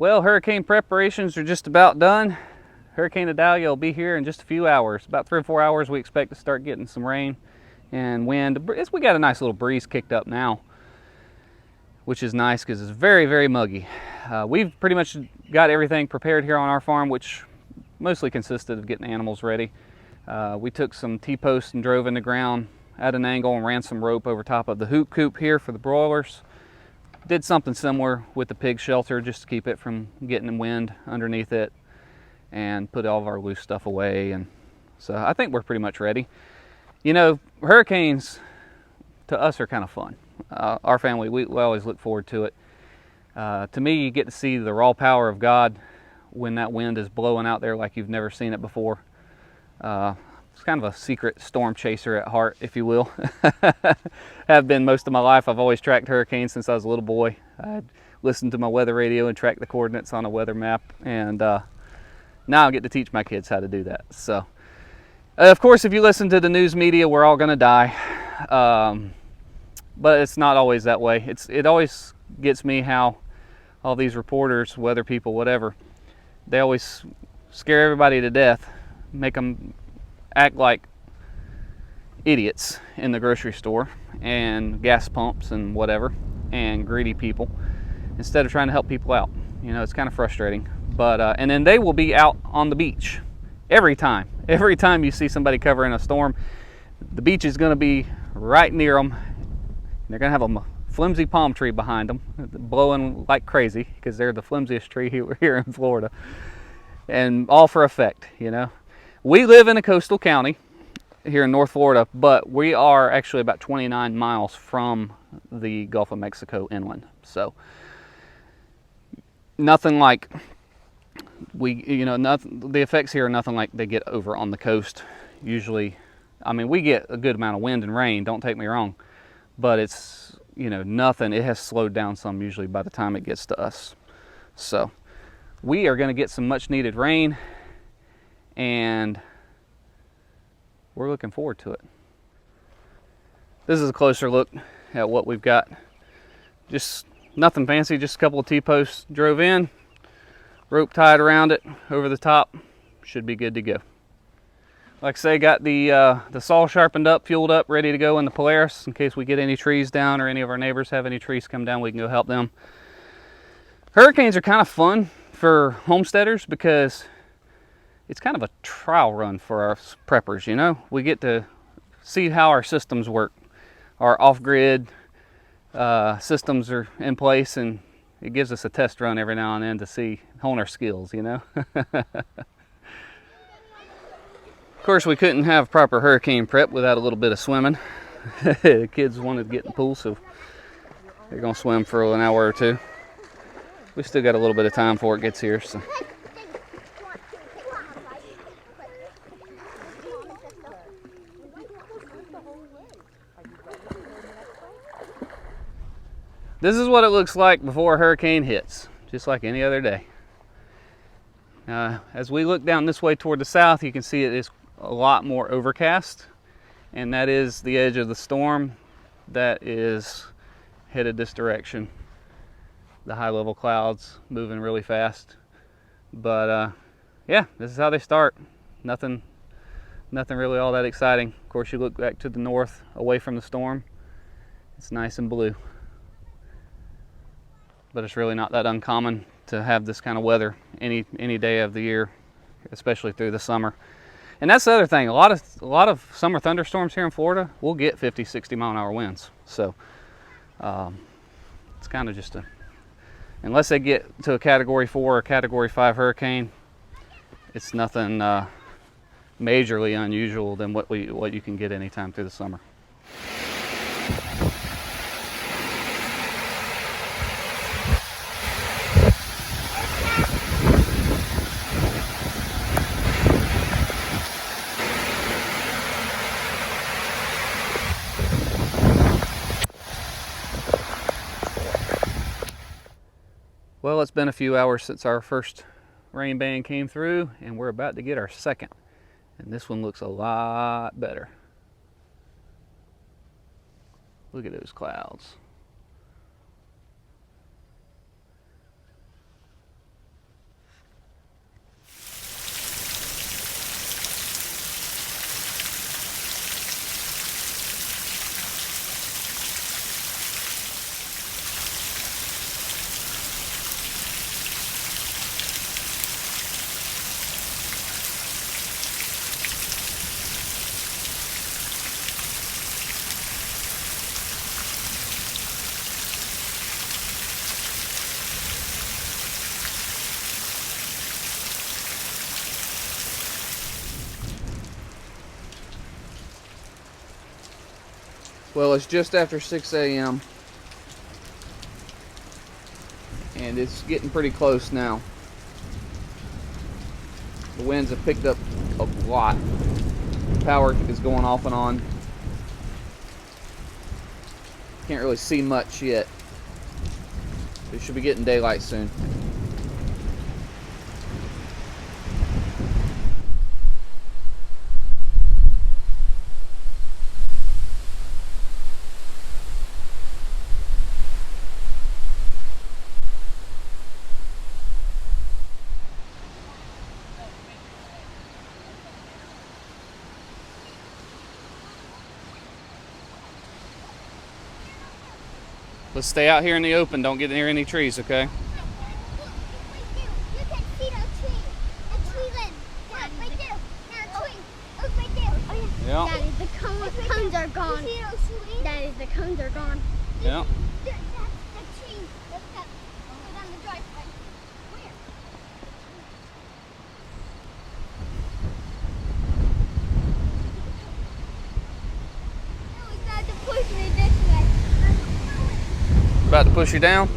Well, hurricane preparations are just about done. Hurricane Idalia will be here in just a few hours. About 3 or 4 hours, we expect to start getting some rain and wind. We got a nice little breeze kicked up now, which is nice because it's very, very muggy. We've pretty much got everything prepared here on our farm, which mostly consisted of getting animals ready. We took some T-posts and drove in the ground at an angle and ran some rope over top of the hoop coop here for the broilers. Did something similar with the pig shelter just to keep it from getting wind underneath it, and put all of our loose stuff away. And so I think we're pretty much ready. You know, hurricanes to us are kind of fun. Our family, we always look forward to it. To me, you get to see the raw power of God when that wind is blowing out there like you've never seen it before. It's kind of a secret storm chaser at heart, if you will. Have been most of my life. I've always tracked hurricanes since I was a little boy. I'd listened to my weather radio and track the coordinates on a weather map, and now I get to teach my kids how to do that. So, of course, if you listen to the news media, we're all going to die. But it's not always that way. It always gets me how all these reporters, weather people, whatever, they always scare everybody to death, make them act like idiots in the grocery store and gas pumps and whatever, and greedy people, instead of trying to help people out. You know, it's kind of frustrating. But and then they will be out on the beach every time you see somebody covering a storm. The beach is going to be right near them. They're going to have a flimsy palm tree behind them blowing like crazy, because they're the flimsiest tree here in Florida, and all for effect. You know, we live in a coastal county here in North Florida, but we are actually about 29 miles from the Gulf of Mexico inland. So nothing like the effects here are nothing like they get over on the coast. Usually, I mean, we get a good amount of wind and rain, don't take me wrong, but it's, nothing. It has slowed down some usually by the time it gets to us. So we are going to get some much needed rain, and we're looking forward to it. This is a closer look at what we've got. Just nothing fancy, just a couple of T-posts drove in, rope tied around it over the top. Should be good to go. Like I say, got the saw sharpened up, fueled up, ready to go in the Polaris in case we get any trees down or any of our neighbors have any trees come down, we can go help them. Hurricanes are kind of fun for homesteaders because it's kind of a trial run for our preppers, We get to see how our systems work. Our off-grid systems are in place, and it gives us a test run every now and then to hone our skills, Of course, we couldn't have proper hurricane prep without a little bit of swimming. The kids wanted to get in the pool, so they're going to swim for an hour or two. We still got a little bit of time before it gets here, so. This is what it looks like before a hurricane hits, just like any other day. As we look down this way toward the south, you can see it is a lot more overcast, and that is the edge of the storm that is headed this direction. The high level clouds moving really fast, but yeah, this is how they start. Nothing really all that exciting. Of course, you look back to the north away from the storm, it's nice and blue, but it's really not that uncommon to have this kind of weather any day of the year, especially through the summer. And that's the other thing. A lot of summer thunderstorms here in Florida will get 50, 60 mile an hour winds. So it's kind of just unless they get to a Category 4 or Category 5 hurricane, it's nothing majorly unusual than what you can get anytime through the summer. Well, it's been a few hours since our first rain band came through, and we're about to get our second. And this one looks a lot better. Look at those clouds. Well, it's just after 6 a.m. and it's getting pretty close now. The winds have picked up a lot. Power is going off and on. Can't really see much yet. We should be getting daylight soon. Let's stay out here in the open. Don't get near any trees, okay? Yeah. Daddy, the cones are gone. Daddy, the cones are gone. Yeah. About to push you down?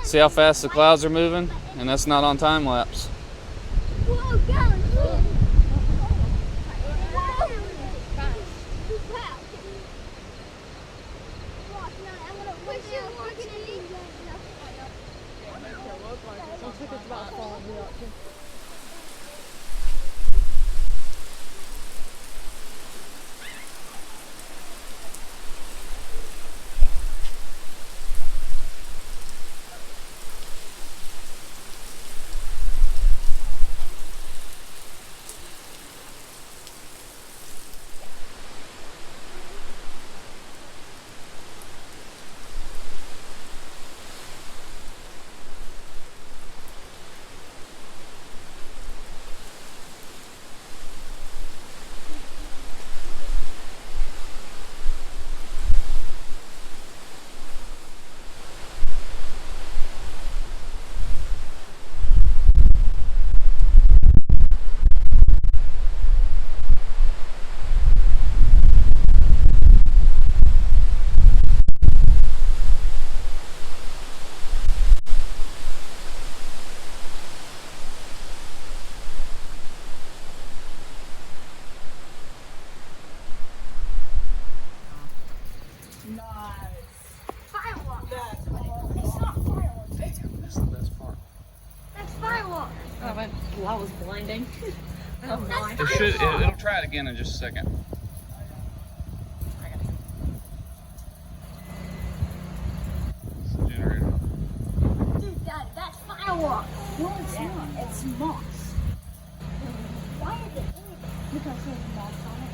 See how fast the clouds are moving? And that's not on time lapse. Well, I was blinding. It'll try it again in just a second. Generator. Dude, that's fireworks. No, it's not. It's moss. Why is it? Because there's moss on it.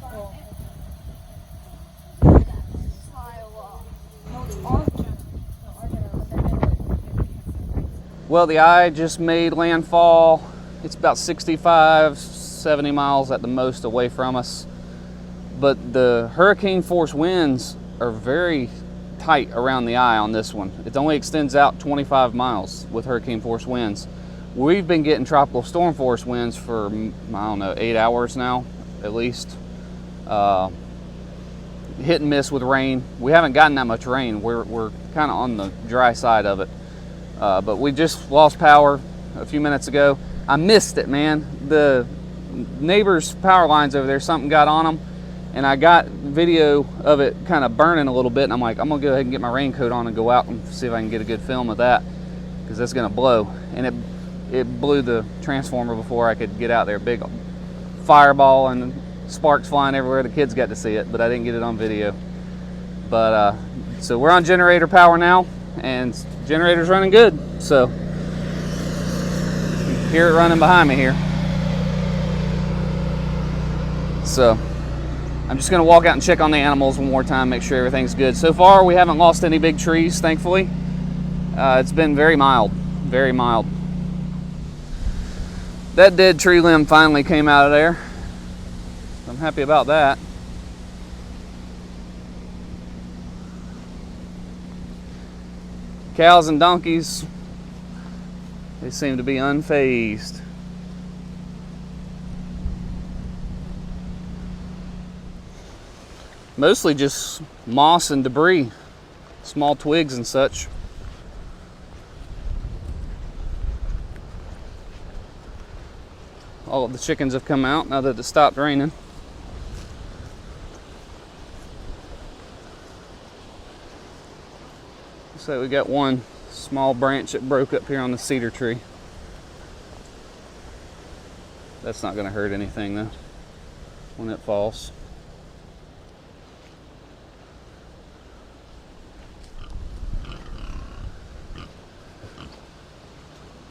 Oh. That's fireworks. No, it's our generator. Well, the eye just made landfall. It's about 65, 70 miles at the most away from us. But the hurricane force winds are very tight around the eye on this one. It only extends out 25 miles with hurricane force winds. We've been getting tropical storm force winds for, I don't know, 8 hours now, at least. Hit and miss with rain. We haven't gotten that much rain. We're kind of on the dry side of it. But we just lost power a few minutes ago. I missed it, man. The neighbor's power lines over there, something got on them, and I got video of it kind of burning a little bit, and I'm like, I'm gonna go ahead and get my raincoat on and go out and see if I can get a good film of that, because that's gonna blow. And it blew the transformer before I could get out there. Big fireball and sparks flying everywhere. The kids got to see it, but I didn't get it on video. But so we're on generator power now, and generator's running good. So you hear it running behind me here. So I'm just gonna walk out and check on the animals one more time, make sure everything's good. So far we haven't lost any big trees, thankfully. It's been very mild, very mild. That dead tree limb finally came out of there. I'm happy about that. Cows and donkeys, they seem to be unfazed. Mostly just moss and debris, small twigs and such. All of the chickens have come out now that it stopped raining. So we got one small branch that broke up here on the cedar tree. That's not going to hurt anything though when it falls.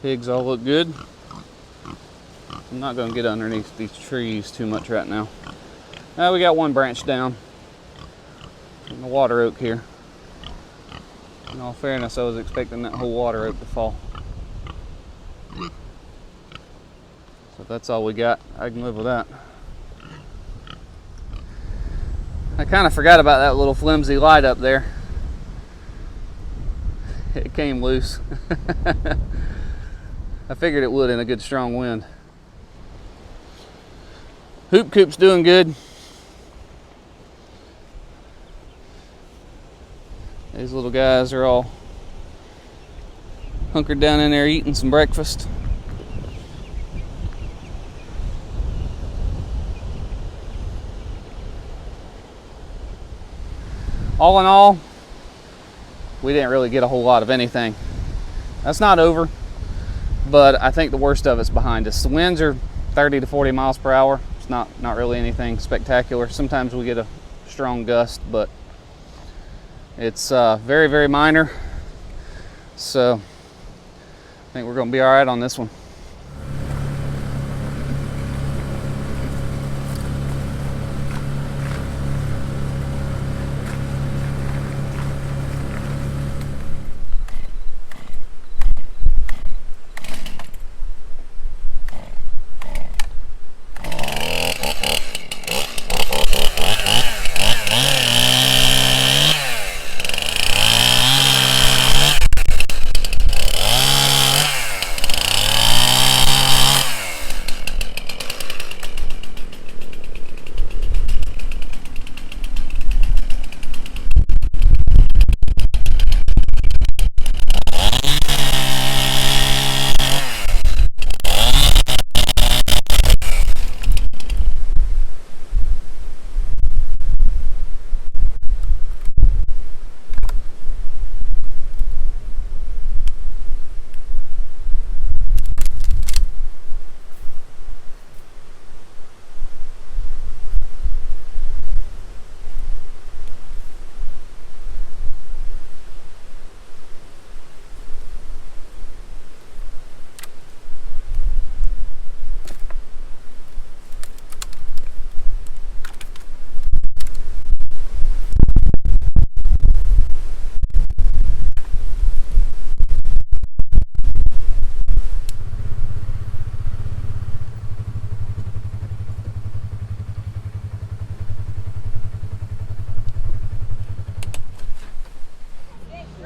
Pigs all look good. I'm not going to get underneath these trees too much right now. Now we got one branch down in the water oak here. In all fairness, I was expecting that whole water oak to fall. So that's all we got. I can live with that. I kind of forgot about that little flimsy light up there. It came loose. I figured it would in a good strong wind. Hoop coop's doing good. These little guys are all hunkered down in there eating some breakfast. All in all, we didn't really get a whole lot of anything. That's not over, but I think the worst of it's behind us. The winds are 30 to 40 miles per hour. It's not really anything spectacular. Sometimes we get a strong gust, but it's very, very minor. So I think we're going to be all right on this one.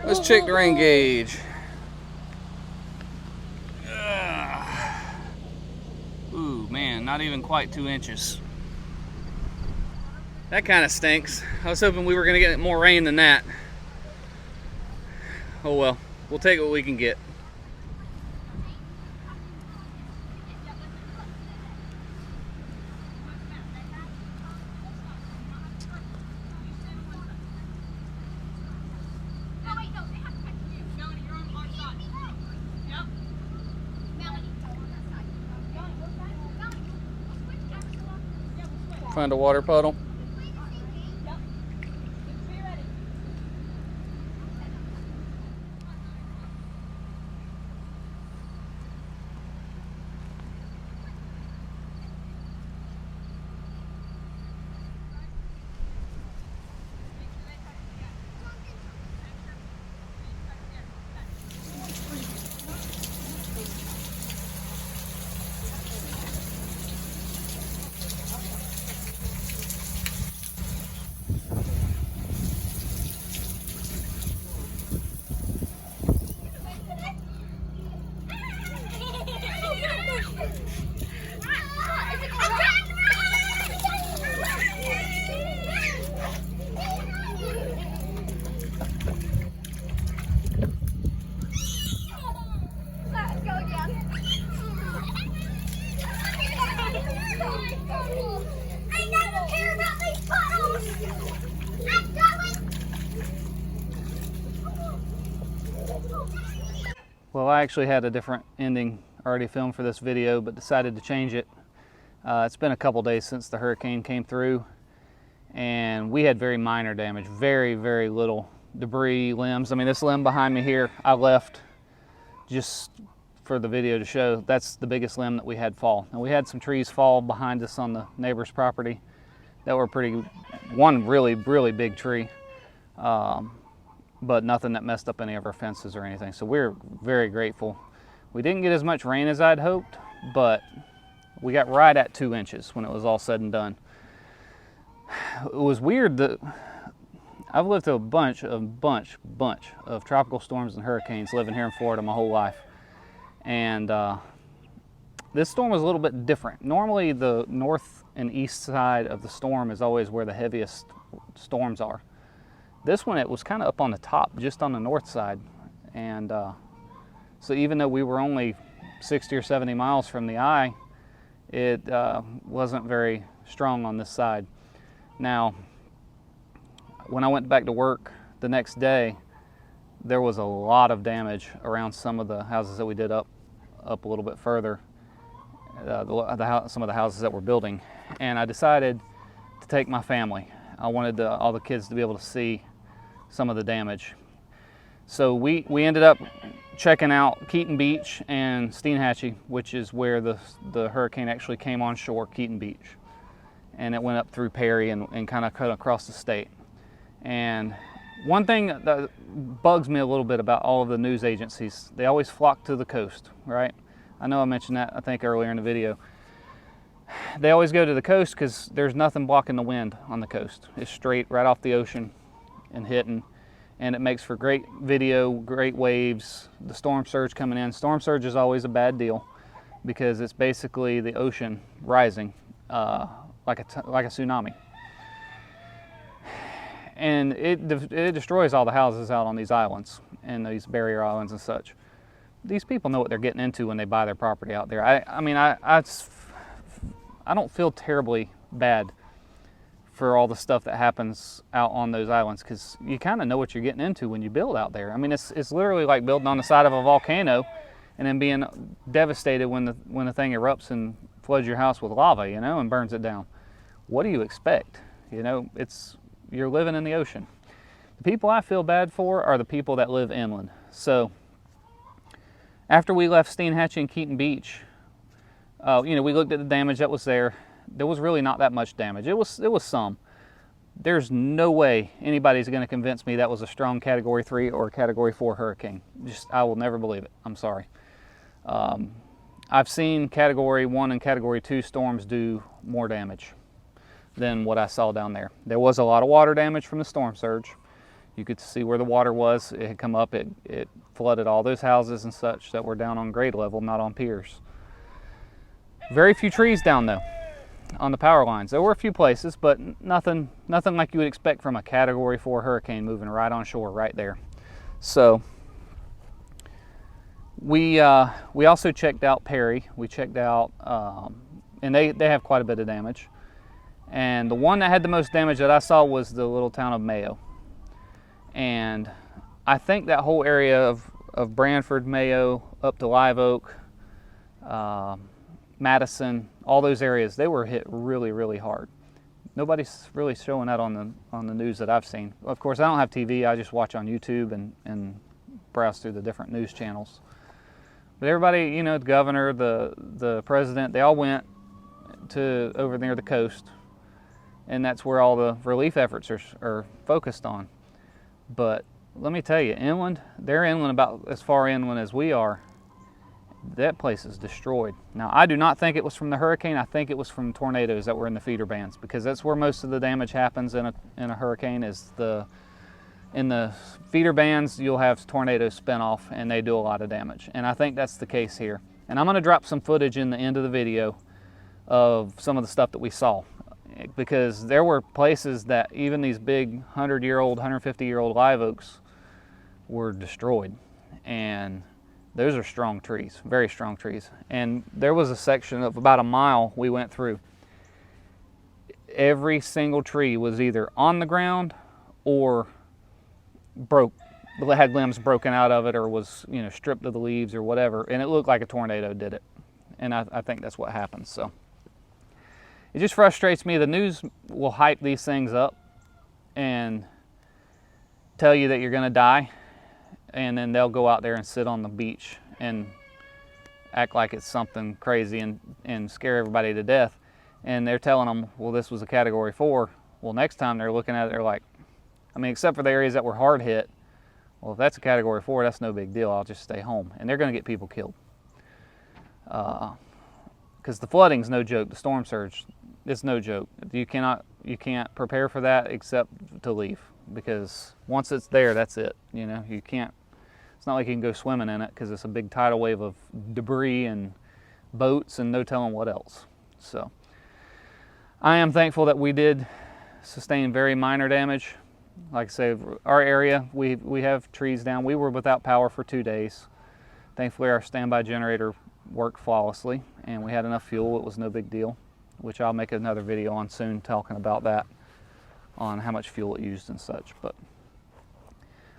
Let's check the rain gauge. Ooh, man, not even quite 2 inches. That kind of stinks. I was hoping we were going to get more rain than that. Oh well, we'll take what we can get. Find a water puddle. Let's go again. I never care about these puddles. I'm going. Well, I actually had a different ending already filmed for this video, but decided to change it. It's been a couple days since the hurricane came through, and we had very minor damage, very, very little debris, limbs. I mean, this limb behind me here, I left just for the video to show. That's the biggest limb that we had fall. And we had some trees fall behind us on the neighbor's property that were one really, really big tree, but nothing that messed up any of our fences or anything. So we're very grateful. We didn't get as much rain as I'd hoped, but we got right at 2 inches when it was all said and done. It was weird that I've lived through a bunch of tropical storms and hurricanes living here in Florida my whole life. And this storm was a little bit different. Normally the north and east side of the storm is always where the heaviest storms are. This one, it was kind of up on the top, just on the north side. And so even though we were only 60 or 70 miles from the eye, it wasn't very strong on this side. Now, when I went back to work the next day, there was a lot of damage around some of the houses that we did up a little bit further, some of the houses that we're building. And I decided to take my family. I wanted all the kids to be able to see some of the damage. So we ended up checking out Keaton Beach and Steenhatchee, which is where the hurricane actually came on shore, Keaton Beach. And it went up through Perry and kind of cut across the state. And one thing that bugs me a little bit about all of the news agencies, they always flock to the coast, right? I know I mentioned that, I think, earlier in the video. They always go to the coast because there's nothing blocking the wind on the coast. It's straight right off the ocean and hitting, and it makes for great video, great waves, the storm surge coming in. Storm surge is always a bad deal because it's basically the ocean rising like a tsunami. And it destroys all the houses out on these islands and these barrier islands and such. These people know what they're getting into when they buy their property out there. I mean, I don't feel terribly bad for all the stuff that happens out on those islands, because you kind of know what you're getting into when you build out there. I mean, it's literally like building on the side of a volcano and then being devastated when the thing erupts and floods your house with lava, you know, and burns it down. What do you expect? You know, you're living in the ocean. The people I feel bad for are the people that live inland. So after we left Steenhatchee and Keaton Beach, you know, we looked at the damage that was there. There was really not that much damage. It was some. There's no way anybody's going to convince me that was a strong Category 3 or Category 4 hurricane. I will never believe it. I'm sorry. I've seen Category 1 and Category 2 storms do more damage than what I saw down there. There was a lot of water damage from the storm surge. You could see where the water was. It had come up. It flooded all those houses and such that were down on grade level, not on piers. Very few trees down though on the power lines. There were a few places, but nothing like you would expect from a Category 4 hurricane moving right on shore right there. So we also checked out Perry. We checked out, and they have quite a bit of damage. And the one that had the most damage that I saw was the little town of Mayo. And I think that whole area of Branford, Mayo, up to Live Oak, Madison, all those areas, they were hit really, really hard. Nobody's really showing that on the news that I've seen. Of course, I don't have TV. I just watch on YouTube and browse through the different news channels. But everybody, you know, the governor, the president, they all went to over near the coast, and that's where all the relief efforts are focused on. But let me tell you, inland, they're inland about as far inland as we are. That place is destroyed. Now, I do not think it was from the hurricane. I think it was from tornadoes that were in the feeder bands, because that's where most of the damage happens in a hurricane. In the feeder bands, you'll have tornadoes spin off, and they do a lot of damage. And I think that's the case here. And I'm going to drop some footage in the end of the video of some of the stuff that we saw because there were places that even these big 100-year-old, 150-year-old live oaks were destroyed. And those are strong trees, very strong trees. And there was a section of about a mile we went through. Every single tree was either on the ground or broke, had limbs broken out of it, or was, you know, stripped of the leaves or whatever. And it looked like a tornado did it. And I think that's what happens. So it just frustrates me. The news will hype these things up and tell you that you're going to die, and then they'll go out there and sit on the beach and act like it's something crazy and scare everybody to death. And they're telling them, well, this was a Category 4. Well, next time they're looking at it, they're like, I mean, except for the areas that were hard hit, well, if that's a Category 4, that's no big deal. I'll just stay home. And they're going to get people killed. Because the flooding's no joke. The storm surge, it's no joke. You can't prepare for that except to leave, because once it's there, that's it. You know, you can't. It's not like you can go swimming in it, because it's a big tidal wave of debris and boats and no telling what else. So I am thankful that we did sustain very minor damage. Like I say, our area, we have trees down. We were without power for 2 days. Thankfully, our standby generator worked flawlessly, and we had enough fuel. It was no big deal, which I'll make another video on soon, talking about that, on how much fuel it used and such. But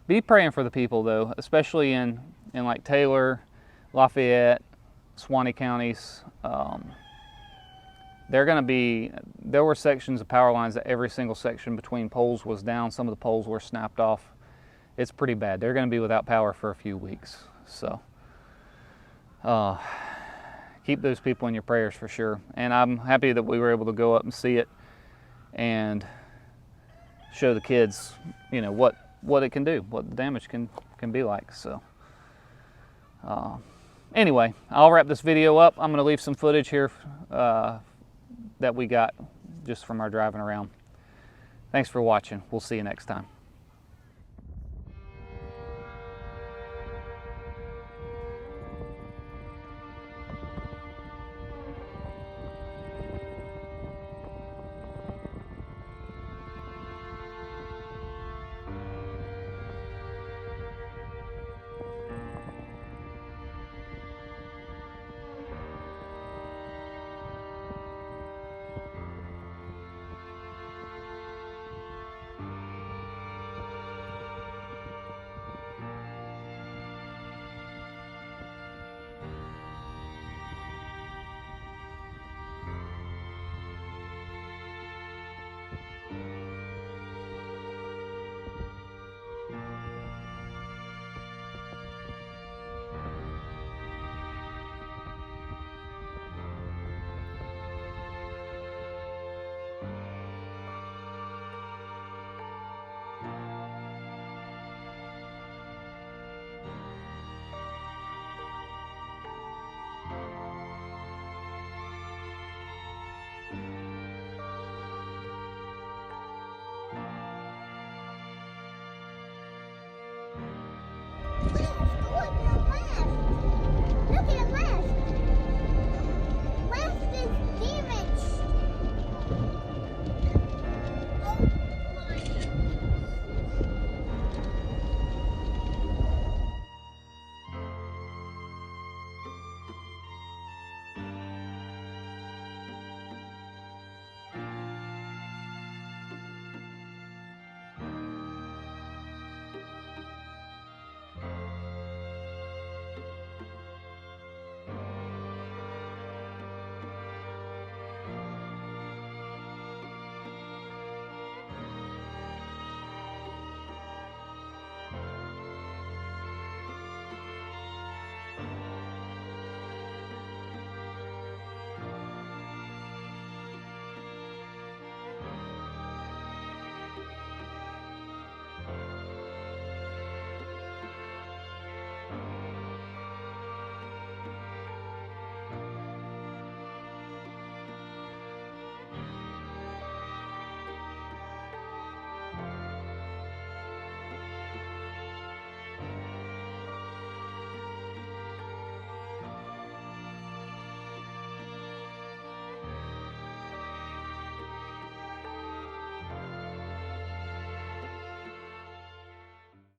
be praying for the people, though, especially in like Taylor, Lafayette, Suwannee counties. There were sections of power lines that every single section between poles was down. Some of the poles were snapped off. It's pretty bad. They're going to be without power for a few weeks. So keep those people in your prayers for sure. And I'm happy that we were able to go up and see it and show the kids, you know, what it can do, what the damage can be like. So anyway, I'll wrap this video up. I'm going to leave some footage here that we got just from our driving around. Thanks for watching. We'll see you next time.